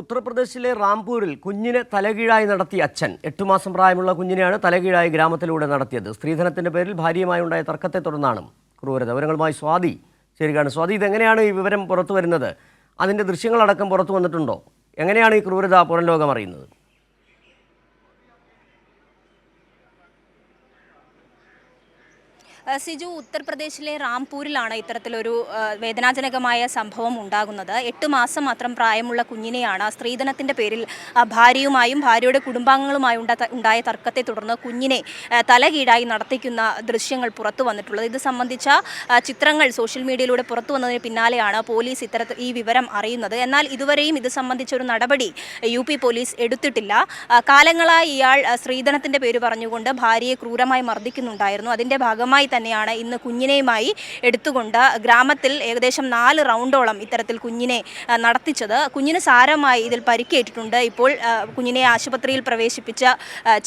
ഉത്തർപ്രദേശിലെ റാംപൂരിൽ കുഞ്ഞിനെ തലകീഴായി നടത്തിയ അച്ഛൻ 8 മാസം പ്രായമുള്ള കുഞ്ഞിനെയാണ് തലകീഴായി ഗ്രാമത്തിലൂടെ നടത്തിയത്. സ്ത്രീധനത്തിന്റെ പേരിൽ ഭാര്യയുമായി ഉണ്ടായ തർക്കത്തെ തുടർന്നാണ് ക്രൂരത. വിവരങ്ങളുമായി സ്വാതി ചേരുകയാണ്. സ്വാതി, ഇതെങ്ങനെയാണ് ഈ വിവരം പുറത്തു വരുന്നത്? അതിന്റെ ദൃശ്യങ്ങളടക്കം പുറത്തു വന്നിട്ടുണ്ടോ? എങ്ങനെയാണ് ഈ ക്രൂരത പുറം ലോകം അറിയുന്നത്? സിജു, ഉത്തർപ്രദേശിലെ റാംപൂരിലാണ് ഇത്തരത്തിലൊരു വേദനാജനകമായ സംഭവം ഉണ്ടാകുന്നത്. 8 മാസം മാത്രം പ്രായമുള്ള കുഞ്ഞിനെയാണ് സ്ത്രീധനത്തിൻ്റെ പേരിൽ ഭാര്യയുമായും ഭാര്യയുടെ കുടുംബാംഗങ്ങളുമായി ഉണ്ടായ തർക്കത്തെ തുടർന്ന് കുഞ്ഞിനെ തലകീഴായി നടത്തിക്കുന്ന ദൃശ്യങ്ങൾ പുറത്തു വന്നിട്ടുള്ളത്. ഇത് സംബന്ധിച്ച ചിത്രങ്ങൾ സോഷ്യൽ മീഡിയയിലൂടെ പുറത്തു വന്നതിന് പിന്നാലെയാണ് പോലീസ് ഈ വിവരം അറിയുന്നത്. എന്നാൽ ഇതുവരെയും ഇത് സംബന്ധിച്ച ഒരു നടപടി UP പോലീസ് എടുത്തിട്ടില്ല. കാലങ്ങളായി ഇയാൾ സ്ത്രീധനത്തിൻ്റെ പേര് പറഞ്ഞുകൊണ്ട് ഭാര്യയെ ക്രൂരമായി മർദ്ദിക്കുന്നുണ്ടായിരുന്നു. അതിൻ്റെ ഭാഗമായി തന്നെയാണ് ഇന്ന് കുഞ്ഞിനെയുമായി എടുത്തുകൊണ്ട് ഗ്രാമത്തിൽ ഏകദേശം 4 റൗണ്ടോളം ഇത്തരത്തിൽ കുഞ്ഞിനെ നടത്തിച്ചത്. കുഞ്ഞിന് സാരമായി ഇതിൽ പരിക്കേറ്റിട്ടുണ്ട്. ഇപ്പോൾ കുഞ്ഞിനെ ആശുപത്രിയിൽ പ്രവേശിപ്പിച്ച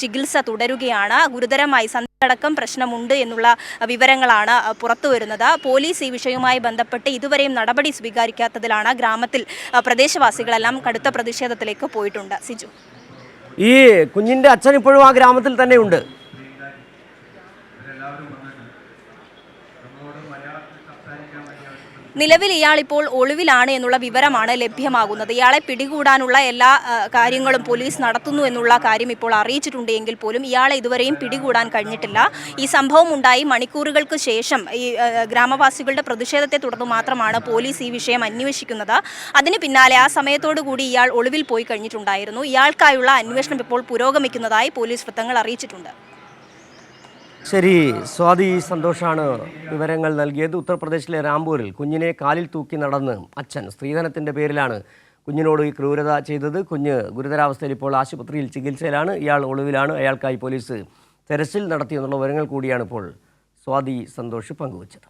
ചികിത്സ തുടരുകയാണ്. ഗുരുതരമായി സന്ധിയടക്കം പ്രശ്നമുണ്ട് എന്നുള്ള വിവരങ്ങളാണ് പുറത്തു വരുന്നത്. പോലീസ് ഈ വിഷയവുമായി ബന്ധപ്പെട്ട് ഇതുവരെയും നടപടി സ്വീകരിക്കാത്തതിലാണ് ഗ്രാമത്തിൽ പ്രദേശവാസികളെല്ലാം കടുത്ത പ്രതിഷേധത്തിലേക്ക് പോയിട്ടുണ്ട്. സിജു, ഈ കുഞ്ഞിന്റെ അച്ഛൻ ഇപ്പോഴും ആ ഗ്രാമത്തിൽ തന്നെയുണ്ട്. നിലവിൽ ഇയാൾ ഇപ്പോൾ ഒളിവിലാണ് എന്നുള്ള വിവരമാണ് ലഭ്യമാകുന്നത്. ഇയാളെ പിടികൂടാനുള്ള എല്ലാ കാര്യങ്ങളും പോലീസ് നടത്തുന്നു എന്നുള്ള കാര്യം ഇപ്പോൾ അറിയിച്ചിട്ടുണ്ട് എങ്കിൽ പോലും ഇയാളെ ഇതുവരെയും പിടികൂടാൻ കഴിഞ്ഞിട്ടില്ല. ഈ സംഭവം ഉണ്ടായി മണിക്കൂറുകൾക്ക് ശേഷം ഈ ഗ്രാമവാസികളുടെ പ്രതിഷേധത്തെ തുടർന്ന് മാത്രമാണ് പോലീസ് ഈ വിഷയം അന്വേഷിക്കുന്നത്. അതിന് പിന്നാലെ ആ സമയത്തോടു കൂടി ഇയാൾ ഒളിവിൽ പോയി കഴിഞ്ഞിട്ടുണ്ടായിരുന്നു. ഇയാൾക്കായുള്ള അന്വേഷണം ഇപ്പോൾ പുരോഗമിക്കുന്നതായി പോലീസ് വൃത്തങ്ങൾ അറിയിച്ചിട്ടുണ്ട്. ശരി സ്വാതി, സന്തോഷാണ് വിവരങ്ങൾ നൽകിയത്. ഉത്തർപ്രദേശിലെ റാംപൂരിൽ കുഞ്ഞിനെ കാലിൽ തൂക്കി നടന്ന് അച്ഛൻ സ്ത്രീധനത്തിൻ്റെ പേരിലാണ് കുഞ്ഞിനോട് ഈ ക്രൂരത ചെയ്തത്. കുഞ്ഞ് ഗുരുതരാവസ്ഥയിൽ ഇപ്പോൾ ആശുപത്രിയിൽ ചികിത്സയിലാണ്. ഇയാൾ ഒളിവിലാണ്. അയാൾക്കായി പോലീസ് തെരച്ചിൽ നടത്തിയെന്നുള്ള വിവരങ്ങൾ കൂടിയാണ് ഇപ്പോൾ സ്വാതി സന്തോഷ് പങ്കുവച്ചത്.